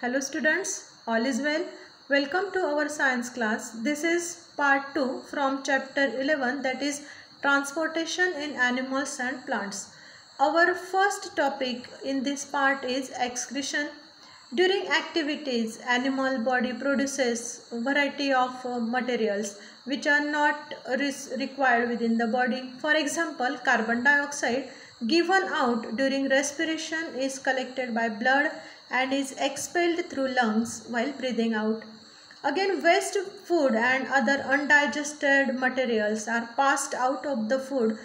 Hello students, all is well. Welcome to our science class. This is part 2 from chapter 11, that is transportation in animals and plants. Our first topic in this part is excretion. During activities, animal body produces a variety of materials which are not required within the body. For example, carbon dioxide given out during respiration is collected by blood and is expelled through lungs while breathing out. Again, waste food and other undigested materials are passed out of the food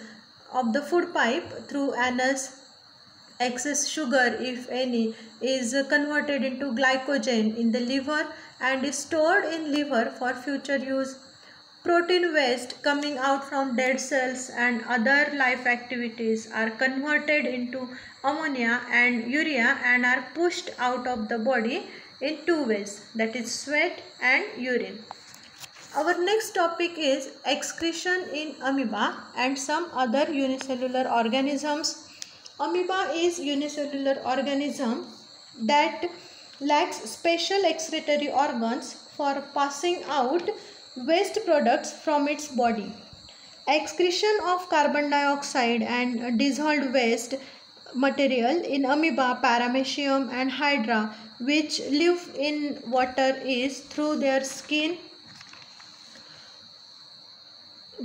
pipe through anus. Excess sugar, if any, is converted into glycogen in the liver and is stored in liver for future use. Protein waste coming out from dead cells and other life activities are converted into ammonia and urea and are pushed out of the body in two ways, that is sweat and urine. Our next topic is excretion in amoeba and some other unicellular organisms. Amoeba is unicellular organism that lacks special excretory organs for passing out waste products from its body. Excretion of carbon dioxide and dissolved waste material in amoeba, paramecium and hydra, which live in water, is through their skin,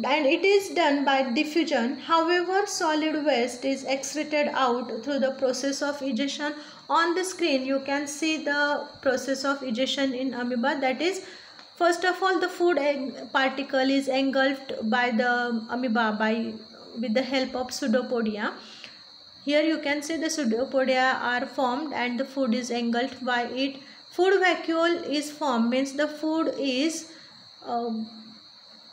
and it is done by diffusion. However, solid waste is excreted out through the process of ejection. On the screen you can see the process of ejection in amoeba, that is, first of all the food particle is engulfed by the amoeba with the help of pseudopodia. Here you can see the pseudopodia are formed and the food is engulfed by it. Food vacuole is formed, means the food is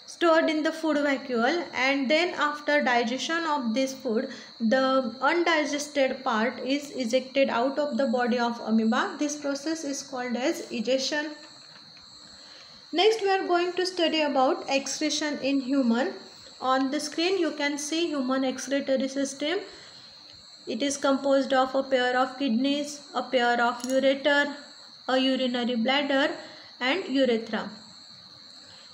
stored in the food vacuole, and then after digestion of this food the undigested part is ejected out of the body of amoeba. This process is called as ejection. Next we are going to study about excretion in human. On the screen you can see human excretory system. It is composed of a pair of kidneys, a pair of ureter, a urinary bladder and urethra.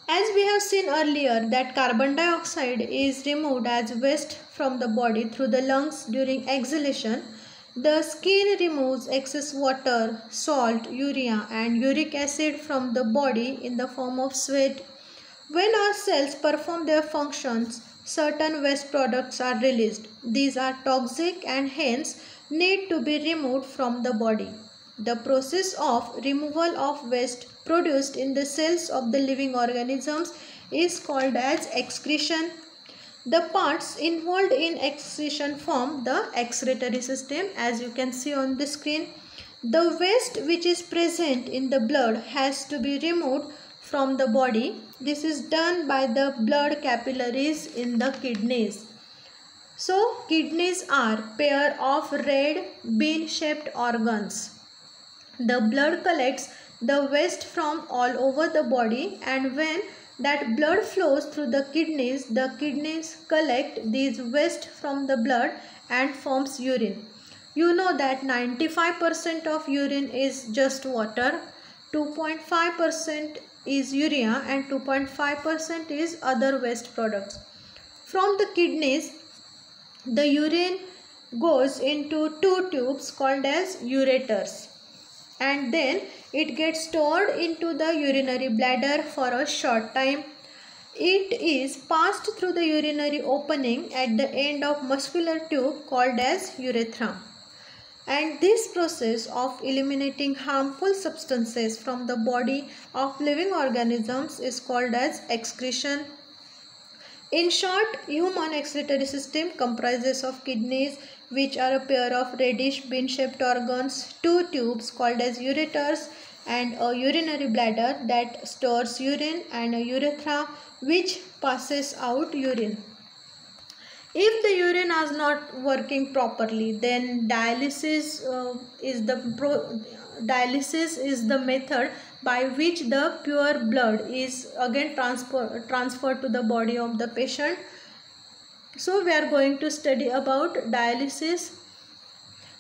As we have seen earlier that carbon dioxide is removed as waste from the body through the lungs during exhalation, the skin removes excess water, salt, urea and uric acid from the body in the form of sweat. When our cells perform their functions, certain waste products are released. These are toxic and hence need to be removed from the body. The process of removal of waste produced in the cells of the living organisms is called as excretion. The parts involved in excretion form the excretory system, as you can see on the screen. The waste which is present in the blood has to be removed from the body. This is done by the blood capillaries in the kidneys. So kidneys are pair of red bean-shaped organs. The blood collects the waste from all over the body, and when that blood flows through the kidneys collect these waste from the blood and forms urine. You know that 95% of urine is just water, 2.5% is urea and 2.5% is other waste products. From the kidneys, the urine goes into two tubes called as ureters, and then it gets stored into the urinary bladder for a short time. It is passed through the urinary opening at the end of muscular tube called as urethra. And this process of eliminating harmful substances from the body of living organisms is called as excretion. In short, human excretory system comprises of kidneys, which are a pair of reddish bean-shaped organs, two tubes called as ureters, and a urinary bladder that stores urine, and a urethra which passes out urine. If the urine is not working properly, then dialysis is the method by which the pure blood is again transferred to the body of the patient. So we are going to study about dialysis.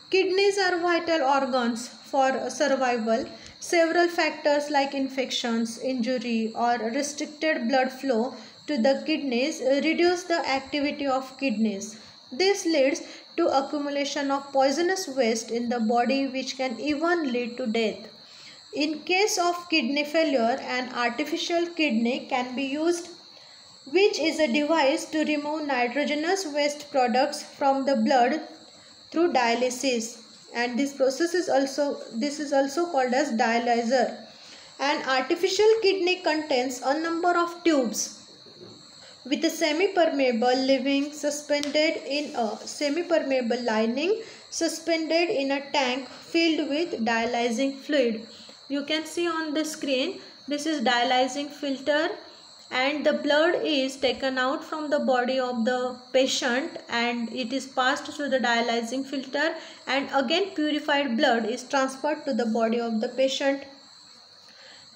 Kidneys are vital organs for survival. Several factors like infections, injury, or restricted blood flow to the kidneys reduce the activity of kidneys. This leads to accumulation of poisonous waste in the body, which can even lead to death. In case of kidney failure, an artificial kidney can be used, which is a device to remove nitrogenous waste products from the blood through dialysis, and this process is also called as dialyzer. An artificial kidney contains a number of tubes with a semi-permeable lining suspended in a tank filled with dialyzing fluid. You can see on the screen, this is dialyzing filter, and the blood is taken out from the body of the patient and it is passed through the dialyzing filter, and again purified blood is transferred to the body of the patient.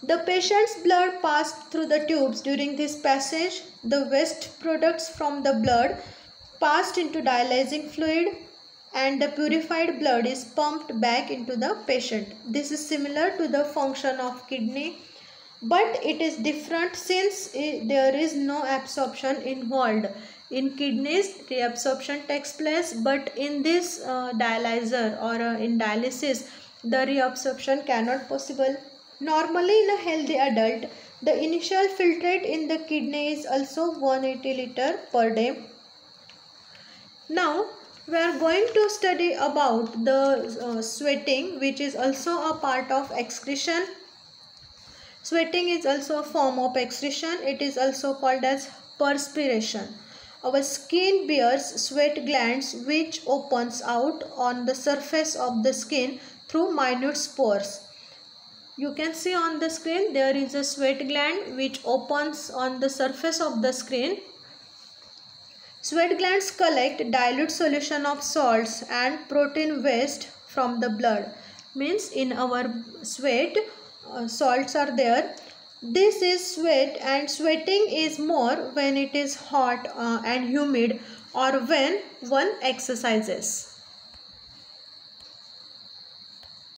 The patient's blood passed through the tubes. During this passage, the waste products from the blood passed into dialyzing fluid and the purified blood is pumped back into the patient. This is similar to the function of kidney, but it is different since there is no absorption involved. In kidneys, reabsorption takes place, but in this dialyzer or in dialysis, the reabsorption cannot possible. Normally, in a healthy adult, the initial filtrate in the kidney is also 180 liter per day. Now, we are going to study about the sweating, which is also a part of excretion. Sweating is also a form of excretion. It is also called as perspiration. Our skin bears sweat glands which opens out on the surface of the skin through minute pores. You can see on the screen there is a sweat gland which opens on the surface of the skin. Sweat glands collect dilute solution of salts and protein waste from the blood. Means in our sweat, salts are there. This is sweat, and sweating is more when it is hot and humid or when one exercises.